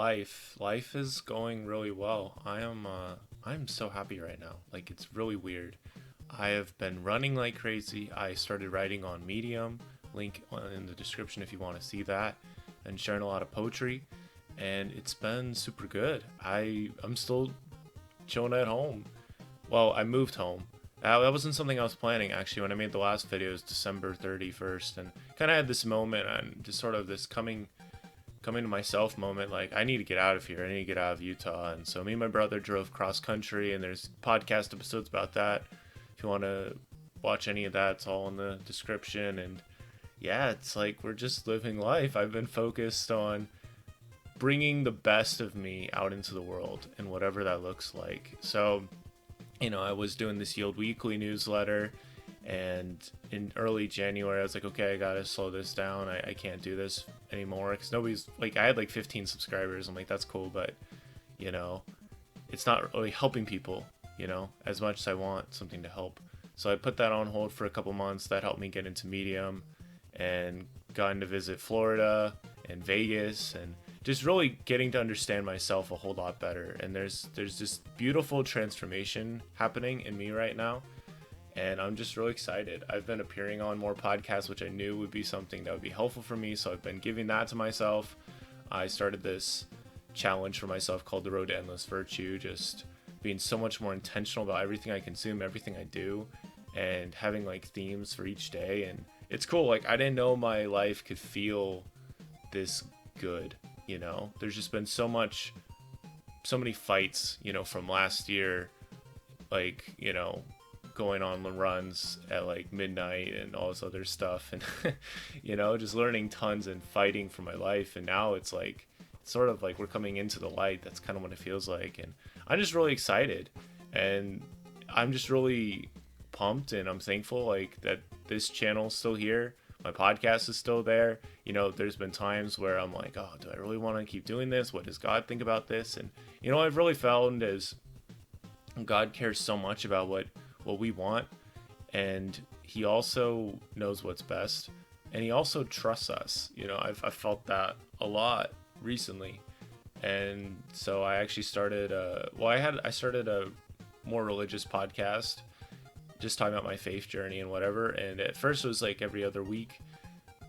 Life is going really well. I'm so happy right now. Like it's really weird. I have been running like crazy. I started writing on Medium, link in the description if you want to see that, and sharing a lot of poetry, and it's been super good. I'm still chilling at home. Well, I moved home. That wasn't something I was planning actually. When I made the last video, it was December 31st, and kind of had this moment and just sort of this coming to myself moment. Like I need to get out of here. I need to get out of Utah. And so me and my brother drove cross country, and there's podcast episodes about that. If you want to watch any of that, it's all in the description. And yeah, it's like we're just living life. I've been focused on bringing the best of me out into the world and whatever that looks like. So I was doing this Yield Weekly newsletter, and in early January, I was like, okay, I gotta slow this down. I can't do this anymore because nobody's like, I had like 15 subscribers. I'm like, that's cool, but you know, it's not really helping people, as much as I want something to help. So I put that on hold for a couple months. That helped me get into Medium and gotten to visit Florida and Vegas and just really getting to understand myself a whole lot better. And there's this beautiful transformation happening in me right now, and I'm just really excited. I've been appearing on more podcasts, which I knew would be something that would be helpful for me, so I've been giving that to myself. I started this challenge for myself called the Road to Endless Virtue, just being so much more intentional about everything I consume, everything I do, and having like themes for each day. And it's cool. Like I didn't know my life could feel this good. There's just been so many fights, from last year, like, going on the runs at like midnight and all this other stuff, and just learning tons and fighting for my life. And now it's like sort of like we're coming into the light. That's kind of what it feels like, and I'm just really excited, and I'm just really pumped, and I'm thankful like that this channel's still here. My podcast is still there. There's been times where I'm like, oh, do I really want to keep doing this? What does God think about this? And I've really found is God cares so much about what we want, and he also knows what's best, and he also trusts us. I've felt that a lot recently. And so I actually started I started a more religious podcast, just talking about my faith journey and whatever. And at first it was like every other week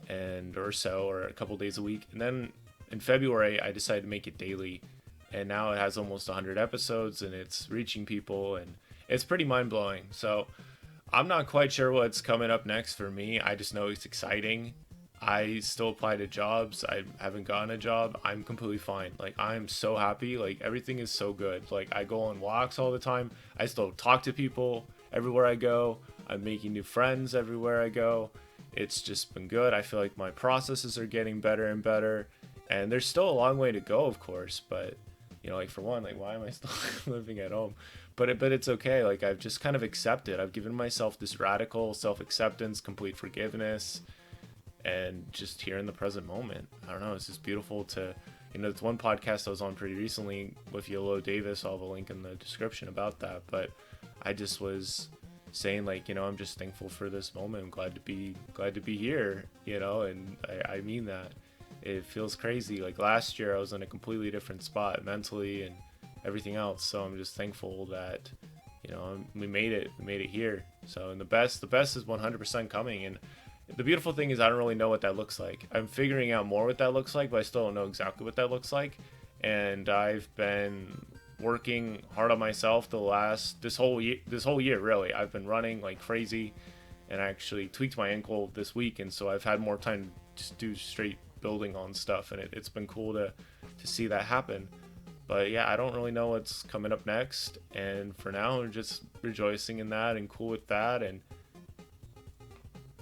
or a couple days a week, and then in February I decided to make it daily, and now it has almost 100 episodes, and it's reaching people, and it's pretty mind-blowing. So I'm not quite sure what's coming up next for me. I just know it's exciting. I still apply to jobs. I haven't gotten a job. I'm completely fine. Like I'm so happy. Like everything is so good. Like I go on walks all the time. I still talk to people everywhere I go. I'm making new friends everywhere I go. It's just been good. I feel like my processes are getting better and better, and there's still a long way to go, of course, but like for one, like why am I still living at home? But it's okay. Like I've just kind of accepted. I've given myself this radical self-acceptance, complete forgiveness, and just here in the present moment. I don't know, it's just beautiful to it's one podcast I was on pretty recently with Yolo Davis. I'll have a link in the description about that, but I just was saying like, I'm just thankful for this moment. I'm glad to be here, and I mean that. It feels crazy. Like last year I was in a completely different spot mentally and everything else. So I'm just thankful that, we made it here. So, and the best is 100% coming. And the beautiful thing is I don't really know what that looks like. I'm figuring out more what that looks like, but I still don't know exactly what that looks like. And I've been working hard on myself this whole year really. I've been running like crazy, and I actually tweaked my ankle this week, and so I've had more time to just do straight building on stuff, and it's been cool to see that happen. But yeah, I don't really know what's coming up next, and for now I'm just rejoicing in that and cool with that. And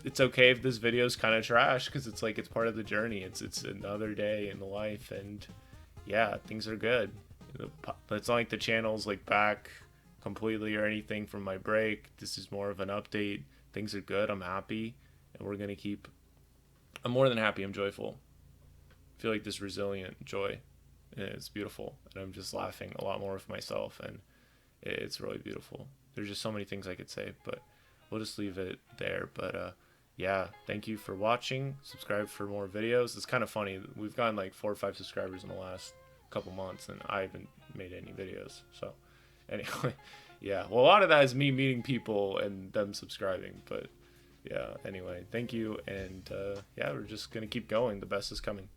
it's okay if this video is kind of trash, because it's like it's part of the journey. It's another day in the life, and yeah, things are good. It's not like the channel's like back completely or anything from my break. This is more of an update. Things are good. I'm happy, and I'm more than happy. I'm joyful. I feel like this resilient joy, and it's beautiful, and I'm just laughing a lot more with myself, and it's really beautiful. There's just so many things I could say, but we'll just leave it there. But yeah, thank you for watching. Subscribe for more videos. It's kind of funny. We've gotten like 4 or 5 subscribers in the last couple months, and I haven't made any videos. So anyway, yeah. Well, a lot of that is me meeting people and them subscribing. But yeah. Anyway, thank you, and yeah, we're just gonna keep going. The best is coming.